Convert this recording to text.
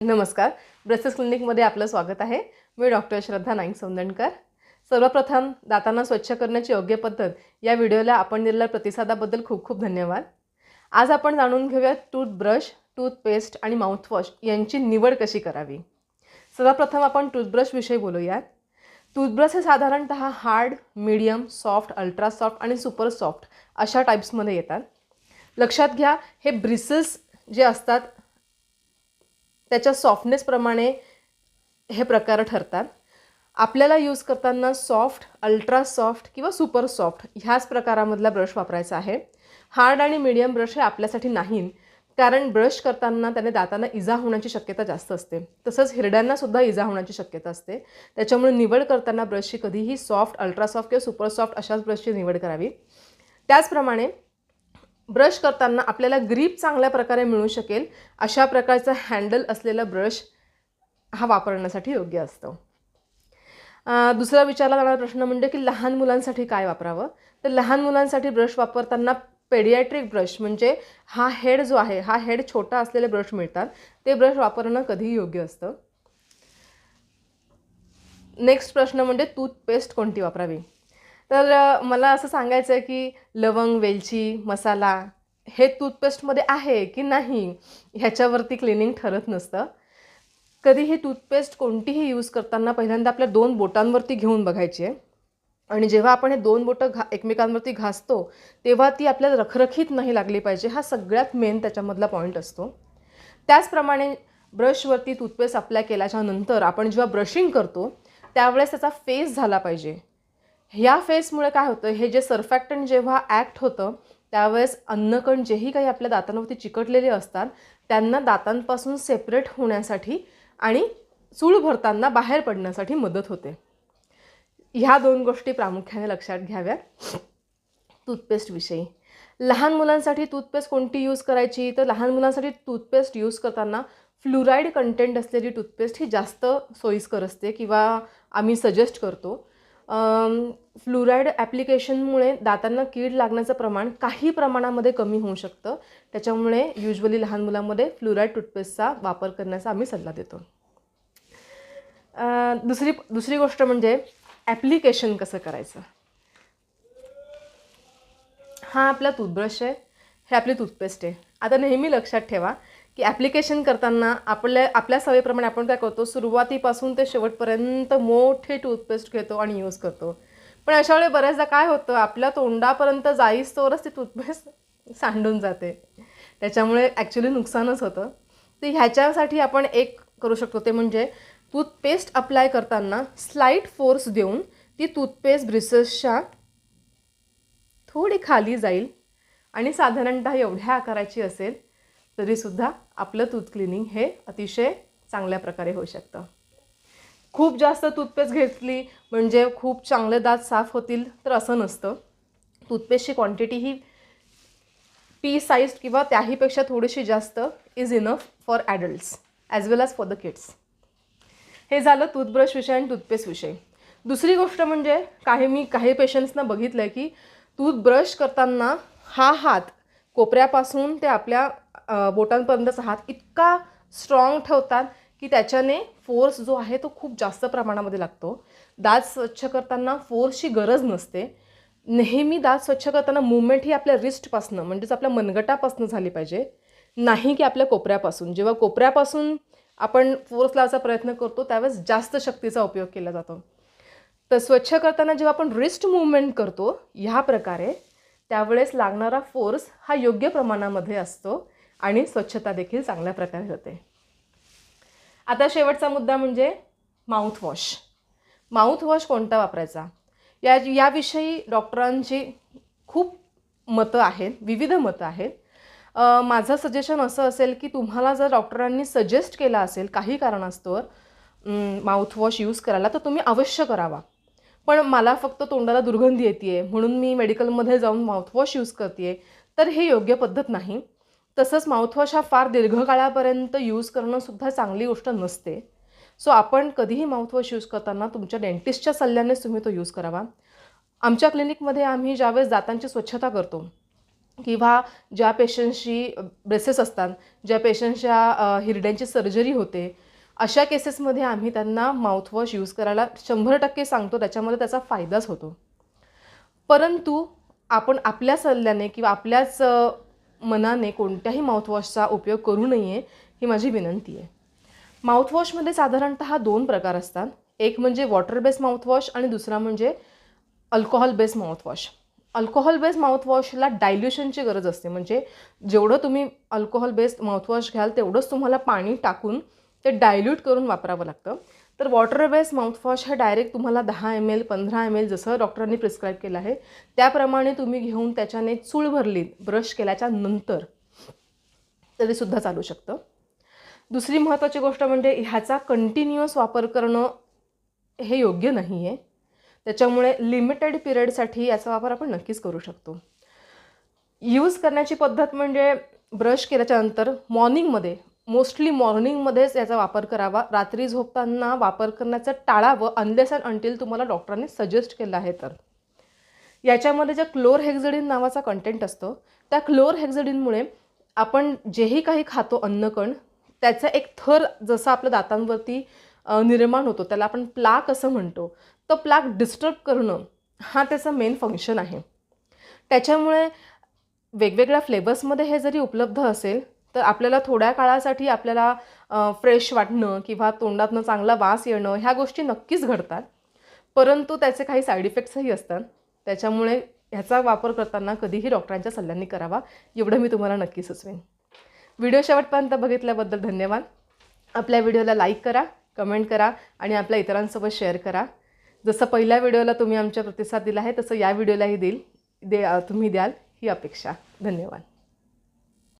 नमस्कार. ब्रेसेस क्लिनिकमध्ये आपलं स्वागत आहे. मी डॉक्टर श्रद्धा नाईक सौंदणकर. सर्वप्रथम दातांना स्वच्छ करण्याची योग्य पद्धत या व्हिडिओला आपण दिलेल्या प्रतिसादाबद्दल खूप खूप धन्यवाद. आज आपण जाणून घेऊया टूथब्रश, टूथपेस्ट आणि माउथवॉश यांची निवड कशी करावी. सर्वप्रथम आपण टूथब्रशविषयी बोलूयात. टूथब्रश हे साधारणतः hard, medium, soft, ultra soft आणि सुपर सॉफ्ट अशा टाईप्समध्ये येतात. लक्षात घ्या, हे ब्रिसल्स जे असतात त्याच्या सॉफ्टनेसप्रमाणे हे प्रकार ठरतात. आपल्याला यूज करताना सॉफ्ट, अल्ट्रा सॉफ्ट किंवा सुपर सॉफ्ट ह्याच प्रकारामधला ब्रश वापरायचा आहे. हार्ड आणि मीडियम ब्रश हे आपल्यासाठी नाही, कारण ब्रश करताना त्याने दातांना इजा होण्याची शक्यता जास्त असते. तसंच हिरड्यांनासुद्धा इजा होण्याची शक्यता असते. त्याच्यामुळे निवड करताना ब्रशची कधीही सॉफ्ट, अल्ट्रा सॉफ्ट किंवा सुपर सॉफ्ट अशाच ब्रशची निवड करावी. त्याचप्रमाणे ब्रश करताना आपल्याला ग्रीप चांगल्या प्रकारे मिळू शकेल अशा प्रकारचा हँडल असलेला ब्रश हा वापरण्यासाठी योग्य असतो. दुसरा विचारला जाणारा प्रश्न म्हणजे की लहान मुलांसाठी काय वापरावं. तर लहान मुलांसाठी ब्रश वापरताना पेडियाट्रिक ब्रश म्हणजे हा हेड जो आहे, हा हेड छोटा असलेले ब्रश मिळतात, ते ब्रश वापरणं कधीही योग्य असतं. नेक्स्ट प्रश्न म्हणजे टूथपेस्ट कोणती वापरावी. तर मला असं सांगायचं आहे की लवंग, वेलची, मसाला हे टूथपेस्टमध्ये आहे की नाही ह्याच्यावरती क्लिनिंग ठरत नसतं. कधीही टूथपेस्ट कोणतीही यूज करताना पहिल्यांदा आपल्या 2 बोटांवरती घेऊन बघायची आहे आणि जेव्हा आपण हे 2 बोटं एकमेकांवरती घासतो तेव्हा ती आपल्याला रखरखीत नाही लागली पाहिजे. हा सगळ्यात मेन त्याच्यामधला पॉईंट असतो. त्याचप्रमाणे ब्रशवरती टूथपेस्ट अप्लाय केल्याच्या नंतर आपण जेव्हा ब्रशिंग करतो त्यावेळेस त्याचा फेस झाला पाहिजे. ह्या फेसमुळे काय होतं, हे जे सर्फॅक्टंट जेव्हा ॲक्ट होतं त्यावेळेस अन्नकण जेही काही आपल्या दातांवरती चिकटलेले असतात त्यांना दातांपासून सेपरेट होण्यासाठी आणि चूळ भरताना बाहेर पडण्यासाठी मदत होते. ह्या 2 गोष्टी प्रामुख्याने लक्षात घ्याव्या. टूथपेस्टविषयी लहान मुलांसाठी टूथपेस्ट कोणती यूज करायची. तर लहान मुलांसाठी टूथपेस्ट यूज करताना फ्लुराईड कंटेंट असलेली टूथपेस्ट ही जास्त सोयीस्कर असते किंवा आम्ही सजेस्ट करतो. फ्लुराईड ॲप्लिकेशनमुळे दातांना कीड लागण्याचं प्रमाण काही प्रमाणामध्ये कमी होऊ शकतं. त्याच्यामुळे युजली लहान मुलांमध्ये फ्लुराईड टूथपेस्टचा वापर करण्याचा आम्ही सल्ला देतो. दुसरी गोष्ट म्हणजे ॲप्लिकेशन कसं करायचं. हा आपला टूथब्रश आहे, हे आपली टूथपेस्ट आहे. आता नेहमी लक्षात ठेवा की ॲप्लिकेशन करताना आपल्या सवयीप्रमाणे आपण काय करतो, सुरुवातीपासून ते शेवटपर्यंत मोठे टूथपेस्ट घेतो आणि यूज करतो. पण अशा वेळी बऱ्याचदा काय होतं, आपल्या तोंडापर्यंत जाईस्तोवरच ती टूथपेस्ट सांडून जाते. त्याच्यामुळे ॲक्च्युली नुकसानच होतं. तर ह्याच्यासाठी आपण एक करू शकतो, ते म्हणजे टूथपेस्ट अप्लाय करताना स्लाईट फोर्स देऊन ती टूथपेस्ट ब्रिसेसच्या थोडी खाली जाईल आणि साधारणतः एवढ्या आकाराची असेल तरीसुद्धा आपलं टूथ क्लिनिंग हे अतिशय चांगल्या प्रकारे होऊ शकतं. खूप जास्त टूथपेस्ट घेतली म्हणजे खूप चांगले दात साफ होतील तर असं नसतं. टूथपेस्टची क्वांटिटी ही पी साईज किंवा त्याहीपेक्षा थोडीशी जास्त is enough for adults as well as for the kids. हे झालं टूथब्रश विषय आणि टूथपेस्ट विषय. दुसरी गोष्ट म्हणजे काही पेशंट्सना बघितलं आहे की टूथब्रश करताना हा हात कोपऱ्यापासून ते आपल्या बोटांपर्यंतचा हात इतका स्ट्रॉंग ठेवतात की त्याच्याने फोर्स जो आहे तो खूप जास्त प्रमाणामध्ये लागतो. दात स्वच्छ करताना फोर्सची गरज नसते. नेहमी दात स्वच्छ करताना मूवमेंट ही आपल्या रिस्टपासनं म्हणजेच आपल्या मनगटापासून झाली पाहिजे, नाही की आपल्या कोपऱ्यापासून. जेव्हा कोपऱ्यापासून आपण फोर्स लावायचा प्रयत्न करतो त्यावेळेस जास्त शक्तीचा उपयोग केला जातो. तर स्वच्छ करताना जेव्हा आपण रिस्ट मूवमेंट करतो ह्या प्रकारे त्यावेळेस लागणारा फोर्स हा योग्य प्रमाणामध्ये असतो आणि स्वच्छता देखील चांगल्या प्रकारे होते. आता शेवटचा मुद्दा म्हणजे माउथवॉश. माउथवॉश कोणता वापरायचा याविषयी डॉक्टरांची खूप मतं आहेत, विविध मतं आहेत. माझं सजेशन असं असेल की तुम्हाला जर डॉक्टरांनी सजेस्ट केला असेल काही कारणास्तव माउथवॉश यूज करायला तर तुम्ही अवश्य करावा. पण मला फक्त तोंडाला दुर्गंधी येते आहे म्हणून मी मेडिकलमध्ये जाऊन माउथवॉश यूज करते आहे तर हे योग्य पद्धत नाही. तसंच माउथवॉश हा फार दीर्घकाळापर्यंत यूज करणंसुद्धा चांगली गोष्ट नसते. सो आपण कधीही माउथवॉश यूज करताना तुमच्या डेंटिस्टच्या सल्ल्यानेच तुम्ही तो यूज करावा. आमच्या क्लिनिकमध्ये आम्ही ज्यावेळेस दातांची स्वच्छता करतो किंवा ज्या पेशंटची ब्रेसेस असतात, ज्या पेशंटच्या हिरड्यांची सर्जरी होते, अशा केसेसमध्ये आम्ही त्यांना माउथवॉश यूज करायला 100% सांगतो. त्याच्यामध्ये त्याचा फायदाच होतो. परंतु आपण आपल्या सल्ल्याने किंवा आपल्याच मनाने कोणत्याही माउथवॉशचा उपयोग करू नये ही माझी विनंती आहे. माउथवॉशमध्ये साधारणतः 2 प्रकार असतात. एक म्हणजे वॉटर बेस्ड माउथवॉश आणि दुसरा म्हणजे alcohol based mouthwash. Alcohol based माउथवॉशला डायल्युशनची गरज असते. म्हणजे जेवढं तुम्ही अल्कोहोल बेस्ड माउथवॉश घ्याल तेवढंच तुम्हाला पाणी टाकून ते डायल्यूट करून वापरावं लागतं. तर वॉटर बेस्ड माउथवॉश हे डायरेक्ट तुम्हाला 10 ml 15 ml जसं डॉक्टरांनी प्रिस्क्राईब केलं आहे त्याप्रमाणे तुम्ही घेऊन त्याच्याने चूळ भरली ब्रश केल्याच्या नंतर तरीसुद्धा चालू शकतं. दुसरी महत्त्वाची गोष्ट म्हणजे ह्याचा कंटिन्युअस वापर करणं हे योग्य नाही आहे. त्याच्यामुळे लिमिटेड पिरियडसाठी याचा वापर आपण नक्कीच करू शकतो. यूज करण्याची पद्धत म्हणजे ब्रश केल्याच्यानंतर मोस्टली मॉर्निंगमध्येच याचा वापर करावा. रात्री झोपताना वापर करण्याचं टाळावं अनलेस अँड अंटिल तुम्हाला डॉक्टरांनी सजेस्ट केलं आहे तर. याच्यामध्ये जे क्लोरहेक्झिडिन नावाचा कंटेंट असतो त्या क्लोरहेक्झिडिनमुळे आपण जेही काही खातो अन्नकण त्याचा एक थर जसा आपल्या दातांवरती निर्माण होतो त्याला आपण प्लाक असं म्हणतो. तो प्लाक डिस्टर्ब करणं हा त्याचा मेन फंक्शन आहे. त्याच्यामुळे वेगवेगळ्या फ्लेवर्समध्ये हे जरी उपलब्ध असेल तर आपल्याला थोड्या काळासाठी आपल्याला फ्रेश वाटणं किंवा तोंडातनं चांगला वास येणं ह्या गोष्टी नक्कीच घडतात. परंतु त्याचे काही साईड इफेक्ट्सही असतात. त्याच्यामुळे ह्याचा वापर करताना कधीही डॉक्टरांच्या सल्ल्याने करावा एवढं मी तुम्हाला नक्की सुचवेन. व्हिडिओ शेवटपर्यंत बघितल्याबद्दल धन्यवाद. आपल्या व्हिडिओला लाईक करा, कमेंट करा आणि आपल्या इतरांसोबत शेअर करा. जसं पहिल्या व्हिडिओला तुम्ही आमच्या प्रतिसाद दिला आहे तसं या व्हिडिओलाही तुम्ही द्याल ही अपेक्षा. धन्यवाद.